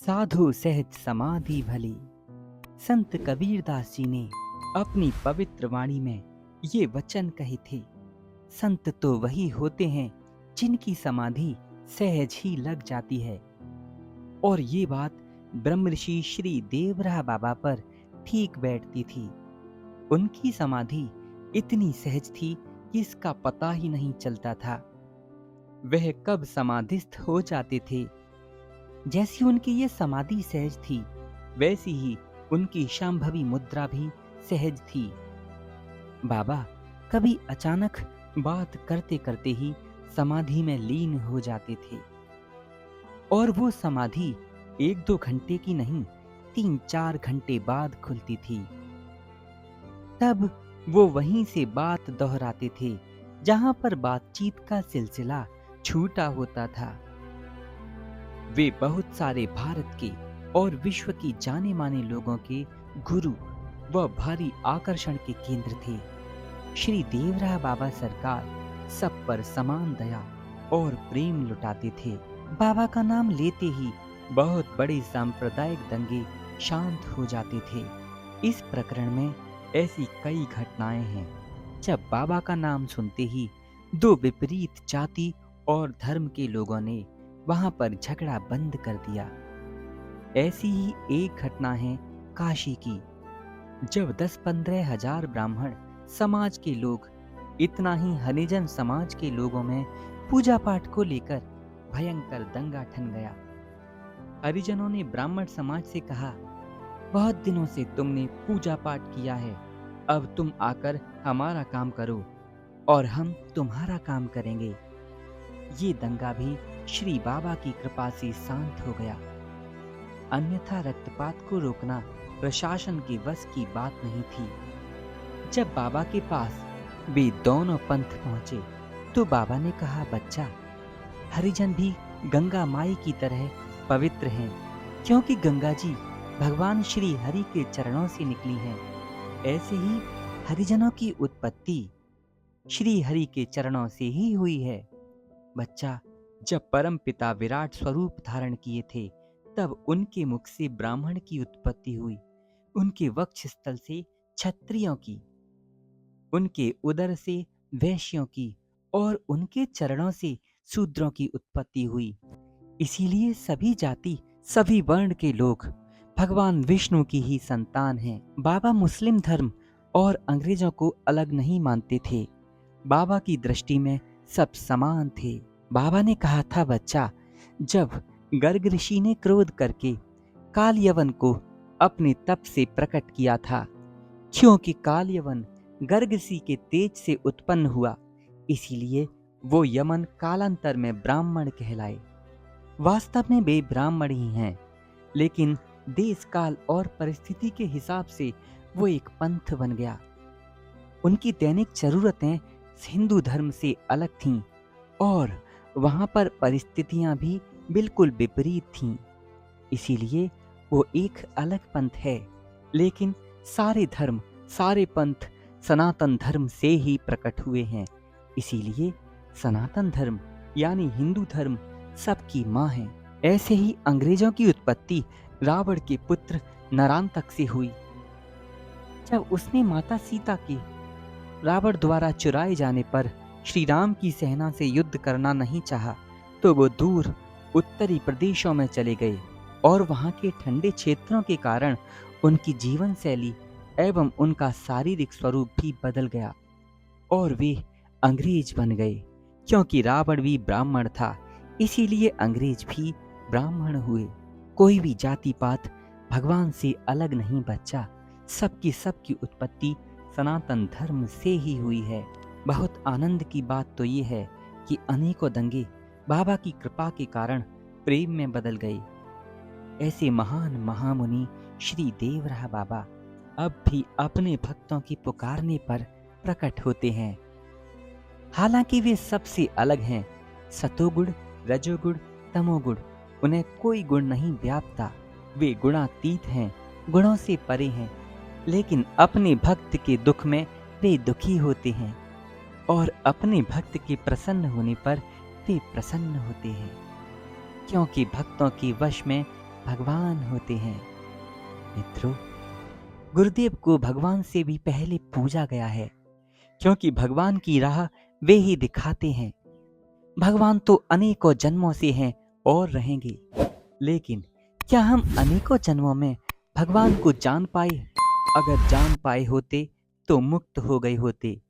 साधु सहज समाधि भली। संत कबीरदास जी ने अपनी पवित्र वाणी में ये वचन कहे थे। संत तो वही होते हैं जिनकी समाधि सहज ही लग जाती है। और ये बात ब्रह्मऋषि श्री देवराह बाबा पर ठीक बैठती थी। उनकी समाधि इतनी सहज थी कि इसका पता ही नहीं चलता था। वह कब समाधिस्थ हो जाते थे। जैसी उनकी ये समाधि सहज थी, वैसी ही उनकी शांभवी मुद्रा भी सहज थी। बाबा कभी अचानक बात करते करते ही समाधि में लीन हो जाते थे, और वो समाधि 1-2 घंटे की नहीं, 3-4 घंटे बाद खुलती थी। तब वो वहीं से बात दोहराते थे जहां पर बातचीत का सिलसिला छूटा होता था। वे बहुत सारे भारत के और विश्व की जाने माने लोगों के गुरु व भारी आकर्षण के केंद्र थे। श्री देवराह बाबा सरकार सब पर समान दया और प्रेम लुटाते थे। बाबा का नाम लेते ही बहुत बड़े सांप्रदायिक दंगे शांत हो जाते थे। इस प्रकरण में ऐसी कई घटनाएं हैं। जब बाबा का नाम सुनते ही 2 विपरीत जाति और धर्म के लोगों ने वहां पर झगड़ा बंद कर दिया। ऐसी ही एक घटना है काशी की, जब 10-15 हजार ब्राह्मण समाज के लोग, इतना ही हरिजन समाज के लोगों में पूजा पाठ को लेकर भयंकर दंगा ठन गया। हरिजनों ने ब्राह्मण समाज से कहा, बहुत दिनों से तुमने पूजा पाठ किया है, अब तुम आकर हमारा काम करो और हम तुम्हारा काम करेंगे। ये दंगा भी श्री बाबा की कृपा से शांत हो गया। अन्यथा रक्तपात को रोकना प्रशासन के बस की बात नहीं थी। जब बाबा के पास वे दोनों पंथ पहुंचे तो बाबा ने कहा, बच्चा, हरिजन भी गंगा माई की तरह पवित्र हैं, क्योंकि गंगा जी भगवान श्री हरि के चरणों से निकली हैं। ऐसे ही हरिजनों की उत्पत्ति श्री हरि के चरणों से ही हुई है। बच्चा, जब परम पिता विराट स्वरूप धारण किए थे, तब उनके मुख से ब्राह्मण की उत्पत्ति हुई, उनके वक्षस्थल से क्षत्रियों की, उनके उदर से वैश्यों की और उनके चरणों से शूद्रों की उत्पत्ति हुई। इसीलिए सभी जाति, सभी वर्ण के लोग भगवान विष्णु की ही संतान हैं। बाबा मुस्लिम धर्म और अंग्रेजों को अलग नहीं मानते थे। बाबा की दृष्टि में सब समान थे। बाबा ने कहा था, बच्चा, जब गर्ग ऋषि ने क्रोध करके काल यवन को अपने तप से प्रकट किया था, क्योंकि काल यवन गर्ग ऋषि के तेज से उत्पन्न हुआ, इसीलिए वो यमन कालांतर में ब्राह्मण कहलाए। वास्तव में वे ब्राह्मण ही हैं, लेकिन देश काल और परिस्थिति के हिसाब से वो एक पंथ बन गया। उनकी दैनिक जरूरतें हिंदू धर्म से अलग थीं और वहां पर परिस्थितियां भी बिल्कुल विपरीत थीं। इसीलिए वो एक अलग पंथ है, लेकिन सारे धर्म, सारे पंथ सनातन धर्म से ही प्रकट हुए हैं। इसीलिए सनातन धर्म यानी हिंदू धर्म सबकी माँ है। ऐसे ही अंग्रेजों की उत्पत्ति रावण के पुत्र नरांतक से हुई। जब उसने माता सीता के रावण द्वारा चुराए जाने पर श्री राम की सेना से युद्ध करना नहीं चाहा, तो वो दूर उत्तरी प्रदेशों में चले गए और वहां के ठंडे क्षेत्रों के कारण उनकी जीवन शैली एवं उनका शारीरिक स्वरूप भी बदल गया और वे अंग्रेज बन गए। क्योंकि रावण भी ब्राह्मण था, इसीलिए अंग्रेज भी ब्राह्मण हुए। कोई भी जाति पात भगवान से अलग नहीं, बच्चा, सबकी उत्पत्ति सनातन धर्म से ही हुई है। बहुत आनंद की बात तो ये है कि अनेकों दंगे बाबा की कृपा के कारण प्रेम में बदल गए। ऐसे महान महामुनि श्री देवराह बाबा अब भी अपने भक्तों की पुकारने पर प्रकट होते हैं। हालांकि वे सबसे अलग हैं। सतोगुण, रजोगुण, तमोगुण, उन्हें कोई गुण नहीं व्यापता। वे गुणातीत हैं, गुणों से परे हैं, लेकिन अपने भक्त के दुख में वे दुखी होते हैं और अपने भक्त के प्रसन्न होने पर वे प्रसन्न होते हैं। क्योंकि भक्तों के वश में भगवान होते हैं। मित्रों, गुरुदेव को भगवान से भी पहले पूजा गया है, क्योंकि भगवान की राह वे ही दिखाते हैं। भगवान तो अनेकों जन्मों से हैं और रहेंगे, लेकिन क्या हम अनेकों जन्मों में भगवान को जान पाए? अगर जान पाए होते तो मुक्त हो गए होते,